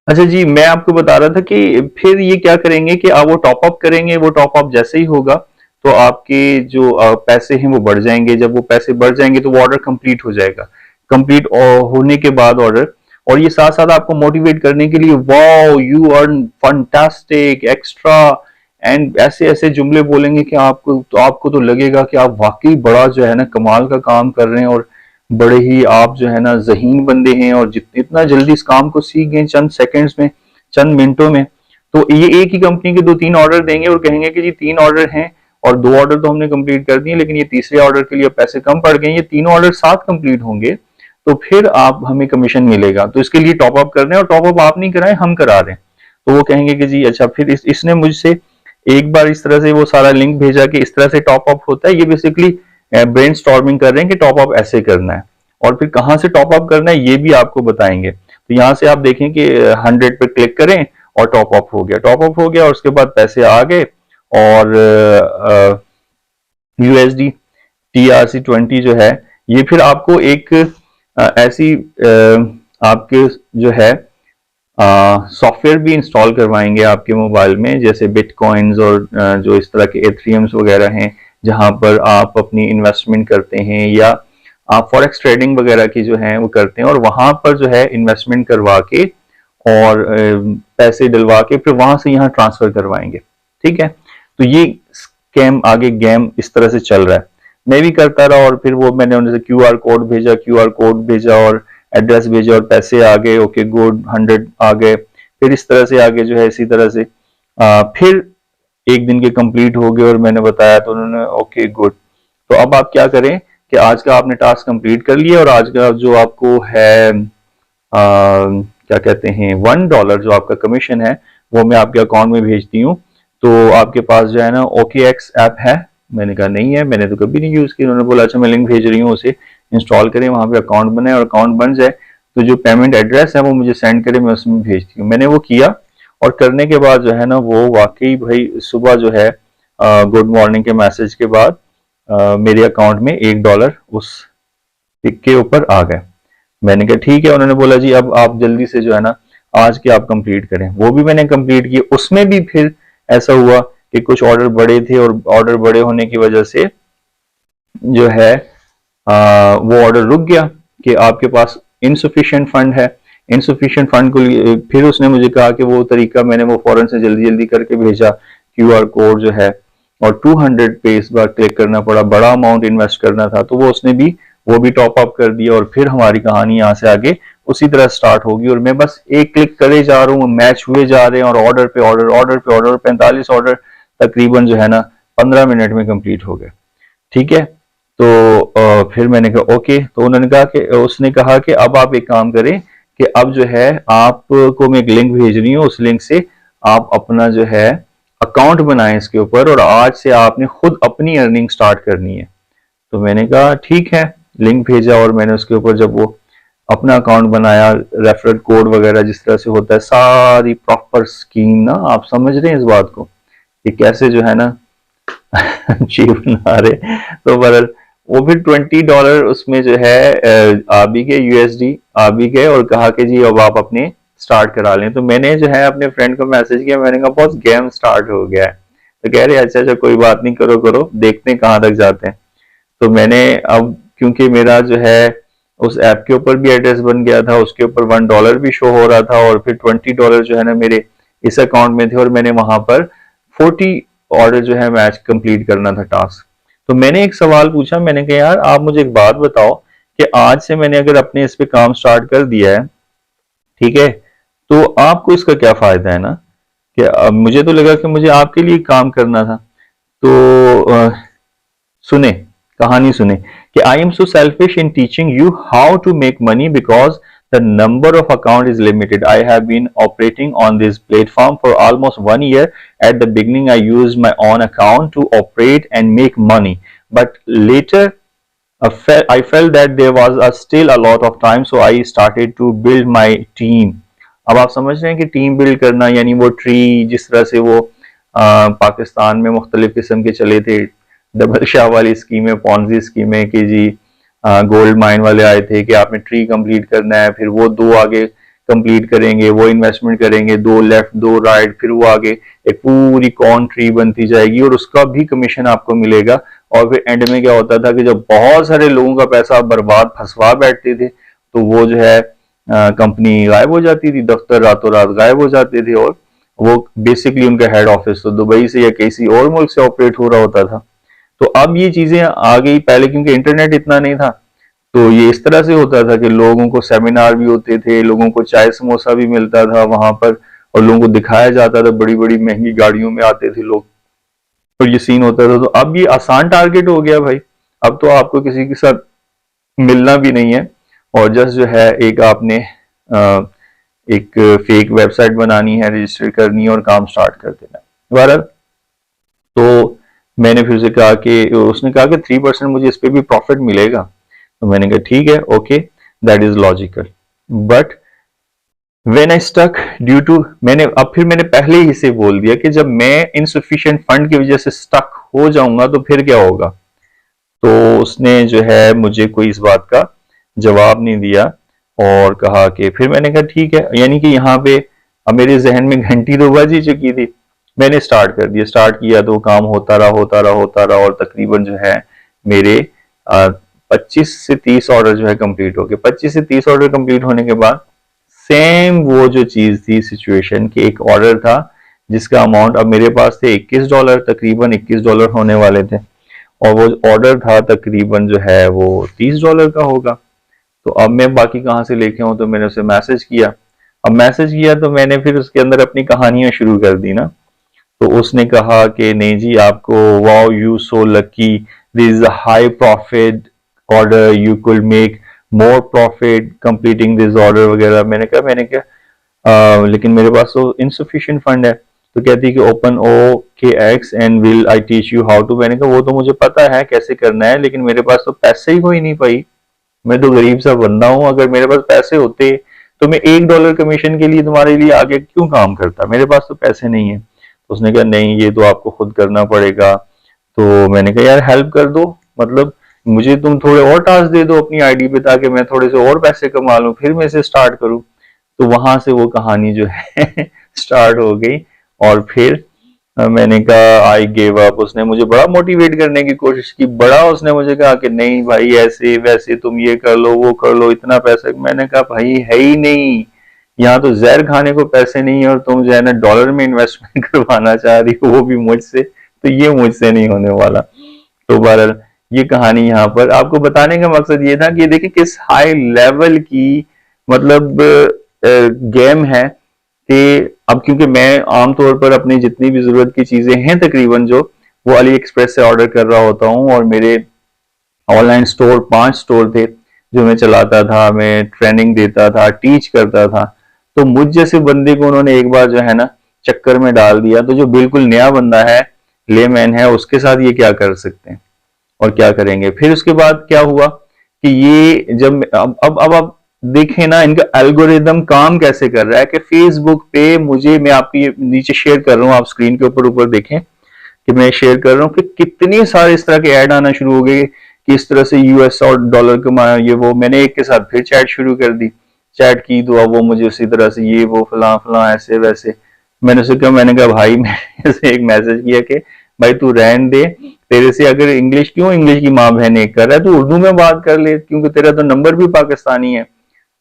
अच्छा जी, मैं आपको बता रहा था कि फिर ये क्या करेंगे कि आप वो टॉप अप करेंगे, वो टॉप अप जैसे ही होगा तो आपके जो पैसे हैं वो बढ़ जाएंगे। जब वो पैसे बढ़ जाएंगे तो वो ऑर्डर कंप्लीट हो जाएगा। कंप्लीट होने के बाद ऑर्डर, और ये साथ साथ आपको मोटिवेट करने के लिए, wow you earn fantastic extra, and ऐसे ऐसे जुमले बोलेंगे कि आपको तो लगेगा कि आप वाकई बड़ा जो है ना कमाल का काम कर रहे हैं, और बड़े ही आप जो है ना ज़हीन बंदे हैं, और जितने इतना जल्दी इस काम को सीख गए चंद सेकंड्स में, चंद मिनटों में। तो ये एक ही कंपनी के 2-3 ऑर्डर देंगे और कहेंगे कि जी 3 ऑर्डर हैं और 2 ऑर्डर तो हमने कंप्लीट कर दिए, लेकिन ये तीसरे ऑर्डर के लिए पैसे कम पड़ गए, ये तीनों ऑर्डर साथ कंप्लीट होंगे तो फिर आप हमें कमीशन मिलेगा। तो इसके लिए टॉप अप करना है, और टॉप अप आप नहीं कराएं, हम करा रहे हैं। तो वो कहेंगे कि जी अच्छा, फिर इसने मुझसे एक बार इस तरह से वो सारा लिंक भेजा कि इस तरह से टॉप अप होता है। ये बेसिकली ब्रेन स्टॉर्मिंग कर रहे हैं कि टॉप अप ऐसे करना है, और फिर कहाँ से टॉप अप करना है ये भी आपको बताएंगे। तो यहाँ से आप देखें कि 100 पे क्लिक करें और टॉप अप हो गया, टॉप अप हो गया, और उसके बाद पैसे आ गए। और यूएसडी TRC20 जो है, ये फिर आपको एक ऐसी आपके जो है सॉफ्टवेयर भी इंस्टॉल करवाएंगे आपके मोबाइल में, जैसे बिटकॉइंस और जो इस तरह के एथरियम्स वगैरह हैं, जहां पर आप अपनी इन्वेस्टमेंट करते हैं, या आप फॉरेक्स ट्रेडिंग वगैरह की जो है वो करते हैं, और वहां पर जो है इन्वेस्टमेंट करवा के और पैसे डलवा के फिर वहां से यहाँ ट्रांसफर करवाएंगे। ठीक है, तो ये स्कैम आगे गेम इस तरह से चल रहा है। मैं भी करता रहा, और फिर वो मैंने उनसे क्यूआर कोड भेजा और एड्रेस भेजा और पैसे आ गए, ओके गुड 100 आ गए। फिर इस तरह से आगे जो है इसी तरह से फिर एक दिन के कंप्लीट हो गए और मैंने बताया तो उन्होंने ओके गुड। तो अब आप क्या करें कि आज का आपने टास्क कंप्लीट कर लिया, और आज का जो आपको है क्या कहते हैं $1 जो आपका कमीशन है, वो मैं आपके अकाउंट में भेजती हूँ। तो आपके पास जो है ना OKX ऐप है? मैंने कहा नहीं है, मैंने तो कभी नहीं यूज की। उन्होंने बोला अच्छा मैं लिंक भेज रही हूँ, उसे इंस्टॉल करें, वहां पे अकाउंट बनाए, और अकाउंट बन जाए तो जो पेमेंट एड्रेस है वो मुझे सेंड करें, मैं उसमें भेजती हूँ। मैंने वो किया, और करने के बाद जो है ना वो वाकई भाई सुबह जो है गुड मॉर्निंग के मैसेज के बाद मेरे अकाउंट में $1 उस टिक के ऊपर आ गए। मैंने कहा ठीक है। उन्होंने बोला जी अब आप जल्दी से जो है ना आज के आप कंप्लीट करें। वो भी मैंने कंप्लीट किए। उसमें भी फिर ऐसा हुआ कि कुछ ऑर्डर बड़े थे, और ऑर्डर बड़े होने की वजह से जो है वो ऑर्डर रुक गया कि आपके पास इनसफिशिएंट फंड है। इनसफिशिएंट फंड को फिर उसने मुझे कहा कि वो तरीका मैंने वो फौरन से जल्दी जल्दी करके भेजा, क्यूआर कोड जो है, और 200 पे इस बार क्लिक करना पड़ा, बड़ा अमाउंट इन्वेस्ट करना था, तो वो उसने भी वो भी टॉप अप कर दिया, और फिर हमारी कहानी यहाँ से आगे उसी तरह स्टार्ट होगी। और मैं बस एक क्लिक करे जा रहा हूँ, मैच हुए जा रहे हैं, और ऑर्डर पे ऑर्डर, ऑर्डर पे ऑर्डर, 45 ऑर्डर तकरीबन जो है ना 15 मिनट में कंप्लीट हो गए। ठीक है, तो फिर मैंने कहा ओके। तो उन्होंने कहा कि उसने कहा कि अब आप एक काम करें कि अब जो है आपको मैं एक लिंक भेज रही हूँ, उस लिंक से आप अपना जो है अकाउंट बनाएं इसके ऊपर, और आज से आपने खुद अपनी अर्निंग स्टार्ट करनी है। तो मैंने कहा ठीक है, लिंक भेजा, और मैंने उसके ऊपर जब वो अपना अकाउंट बनाया, रेफरल कोड वगैरह जिस तरह से होता है, सारी प्रॉपर स्कीम ना, आप समझ रहे हैं इस बात को कि कैसे जो है ना जी बना रहे। तो बहरहाल वो फिर $20 उसमें जो है आ भी गए, यूएसडी आ भी गए, और कहा कि जी अब आप अपने स्टार्ट करा लें। तो मैंने जो है अपने फ्रेंड को मैसेज किया, मैंने कहा बॉस गेम स्टार्ट हो गया है। तो कह रहे अच्छा अच्छा कोई बात नहीं, करो करो, देखते हैं कहाँ तक जाते हैं। तो मैंने अब क्योंकि मेरा जो है उस ऐप के ऊपर भी एड्रेस बन गया था, उसके ऊपर $1 भी शो हो रहा था, और फिर $20 जो है ना मेरे इस अकाउंट में थे, और मैंने वहां पर 40 ऑर्डर जो है मैच कंप्लीट करना था टास्क। तो मैंने एक सवाल पूछा, मैंने कहा यार आप मुझे एक बात बताओ कि आज से मैंने अगर अपने इस पे काम स्टार्ट कर दिया है, ठीक है, तो आपको इसका क्या फायदा है ना, कि अब मुझे तो लगा कि मुझे आपके लिए काम करना था। तो सुने, कहानी सुने कि I am so selfish in teaching you how to make money because the number of account is limited. I have been operating on this platform for almost 1 year. At the beginning, I used my own account to operate and make money. But later, I felt that there was still a lot of time, so I started to build my team. अब आप समझ रहे हैं कि team build करना यानी वो tree जिस तरह से वो पाकिस्तान में मुख्तलिफ किस्म के चले थे, डबल शाह वाली स्कीमें, पॉन्जी स्कीमें कि जी गोल्ड माइन वाले आए थे कि आपने ट्री कंप्लीट करना है, फिर वो दो आगे कंप्लीट करेंगे, वो इन्वेस्टमेंट करेंगे, 2 लेफ्ट 2 राइट, फिर वो आगे एक पूरी कॉर्न ट्री बनती जाएगी और उसका भी कमीशन आपको मिलेगा। और फिर एंड में क्या होता था कि जब बहुत सारे लोगों का पैसा आप बर्बाद फंसवा बैठते थे तो वो जो है कंपनी गायब हो जाती थी, दफ्तर रातों रात गायब हो जाते थे और वो बेसिकली उनका हेड ऑफिस तो दुबई से या किसी और मुल्क से ऑपरेट हो रहा होता था। तो अब ये चीजें आ गई, पहले क्योंकि इंटरनेट इतना नहीं था तो ये इस तरह से होता था कि लोगों को सेमिनार भी होते थे, लोगों को चाय समोसा भी मिलता था वहां पर और लोगों को दिखाया जाता था, बड़ी बड़ी महंगी गाड़ियों में आते थे लोग और ये सीन होता था। तो अब ये आसान टारगेट हो गया भाई, अब तो आपको किसी के साथ मिलना भी नहीं है और जस्ट जो है एक आपने एक फेक वेबसाइट बनानी है, रजिस्टर करनी है और काम स्टार्ट कर देना है। बहरहाल तो मैंने फिर उसे कहा कि उसने कहा कि 3% मुझे इस पे भी प्रॉफिट मिलेगा। तो मैंने कहा ठीक है, okay, that is logical, but when I stuck due to फिर मैंने पहले ही से बोल दिया कि जब मैं इनसफिशिएंट फंड की वजह से स्टक हो जाऊंगा तो फिर क्या होगा। तो उसने जो है मुझे कोई इस बात का जवाब नहीं दिया और कहा कि फिर मैंने कहा ठीक है, यानी कि यहाँ पे अब मेरे जहन में घंटी तो बज ही चुकी थी। मैंने स्टार्ट किया तो काम होता रहा और तकरीबन जो है मेरे 25 से 30 ऑर्डर जो है कंप्लीट हो गए। 25 से 30 ऑर्डर कंप्लीट होने के बाद सेम वो जो चीज थी सिचुएशन कि एक ऑर्डर था जिसका अमाउंट अब मेरे पास थे $21, तकरीबन $21 होने वाले थे और वो ऑर्डर था तकरीबन जो है वो $30 का होगा। तो अब मैं बाकी कहाँ से लेके आऊं, तो मैंने उसे मैसेज किया। अब मैसेज किया तो मैंने फिर उसके अंदर अपनी कहानियां शुरू कर दी ना। तो उसने कहा कि नहीं जी आपको, wow you so lucky, this is a high profit order, you could make more profit completing this order वगैरह। मैंने कहा लेकिन मेरे पास तो इनसफिशिएंट फंड है। तो कहती है कि open OKX and will I teach you how to. मैंने कहा वो तो मुझे पता है कैसे करना है, लेकिन मेरे पास तो पैसे ही हो ही नहीं पाई, मैं तो गरीब सा बंदा हूं, अगर मेरे पास पैसे होते तो मैं $1 कमीशन के लिए तुम्हारे लिए आगे क्यों काम करता, मेरे पास तो पैसे नहीं है। तो उसने कहा नहीं ये तो आपको खुद करना पड़ेगा। तो मैंने कहा यार हेल्प कर दो, मतलब मुझे तुम थोड़े और टास्क दे दो अपनी आईडी पे ताकि मैं थोड़े से और पैसे कमा लूं, फिर मैं इसे स्टार्ट करूं। तो वहां से वो कहानी जो है स्टार्ट हो गई और फिर मैंने कहा आई गेव अप। उसने मुझे बड़ा मोटिवेट करने की कोशिश की, बड़ा उसने मुझे कहा कि नहीं भाई ऐसे वैसे तुम ये कर लो वो कर लो, इतना पैसा। मैंने कहा भाई है ही नहीं, यहाँ तो जहर खाने को पैसे नहीं है और तुम जो है ना डॉलर में इन्वेस्टमेंट करवाना चाह रही हो वो भी मुझसे, तो ये मुझसे नहीं होने वाला। तो बहरहाल ये कहानी यहाँ पर आपको बताने का मकसद ये था कि देखिए किस हाई लेवल की मतलब गेम है कि अब क्योंकि मैं आमतौर पर अपनी जितनी भी जरूरत की चीजें हैं तकरीबन जो वो अली एक्सप्रेस से ऑर्डर कर रहा होता हूँ और मेरे ऑनलाइन स्टोर 5 स्टोर थे जो मैं चलाता था, मैं ट्रेनिंग देता था, टीच करता था। तो मुझ जैसे बंदे को उन्होंने एक बार जो है ना चक्कर में डाल दिया, तो जो बिल्कुल नया बंदा है, लेमैन है, उसके साथ ये क्या कर सकते हैं और क्या करेंगे। फिर उसके बाद क्या हुआ कि ये जब अब आप देखें ना इनका एल्गोरिदम काम कैसे कर रहा है कि फेसबुक पे मुझे, मैं आपकी नीचे शेयर कर रहा हूँ, आप स्क्रीन के ऊपर देखें कि मैं शेयर कर रहा हूँ कि कितने सारे इस तरह के ऐड आना शुरू हो गए कि इस तरह से US और डॉलर कमाया ये वो। मैंने एक के साथ फिर चैट शुरू कर दी, चैट की तो अब वो मुझे उसी तरह से ये वो फला फला ऐसे वैसे। मैंने कहा भाई मैंने एक मैसेज किया कि भाई तू रहन दे, तेरे से अगर इंग्लिश की माँ बहन एक कर रहा है तो उर्दू में बात कर ले, क्योंकि तेरा तो नंबर भी पाकिस्तानी है।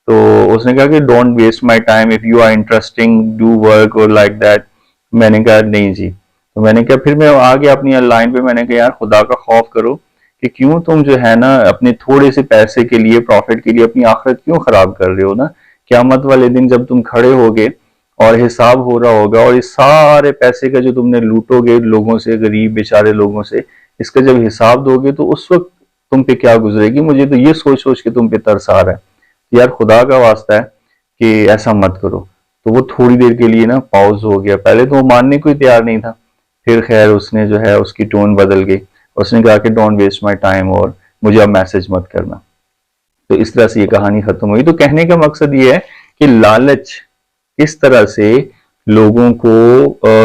तो उसने कहा कि don't waste my time, if you are interesting do work और लाइक दैट। मैंने कहा नहीं जी। तो मैंने कहा फिर मैं आ गया अपनी लाइन पे, मैंने कहा यार खुदा का खौफ करो कि क्यों तुम जो है ना अपने थोड़े से पैसे के लिए, प्रॉफिट के लिए अपनी आखिरत क्यों खराब कर रहे हो ना। क़यामत वाले दिन जब तुम खड़े होगे और हिसाब हो रहा होगा और इस सारे पैसे का जो तुमने लूटोगे लोगों से, गरीब बेचारे लोगों से, इसका जब हिसाब दोगे तो उस वक्त तुम पे क्या गुजरेगी। मुझे तो ये सोच सोच के तुम पे तरस आ रहा है, यार खुदा का वास्ता है कि ऐसा मत करो। तो वो थोड़ी देर के लिए ना पॉज हो गया, पहले तो वो मानने को ही तैयार नहीं था, फिर खैर उसने जो है उसकी टोन बदल गई, उसने कहा कि डोंट वेस्ट माय टाइम और मुझे अब मैसेज मत करना। तो इस तरह से ये कहानी खत्म हुई। तो कहने का मकसद ये है कि लालच किस तरह से लोगों को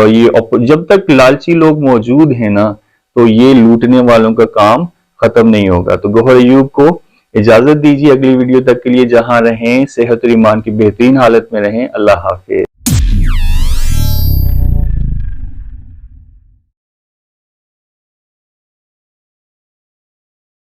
ये, जब तक लालची लोग मौजूद हैं ना तो ये लूटने वालों का काम खत्म नहीं होगा। तो गौहर अयूब को इजाजत दीजिए अगली वीडियो तक के लिए। जहां रहें सेहत और ईमान की बेहतरीन हालत में रहें। अल्लाह हाफिज।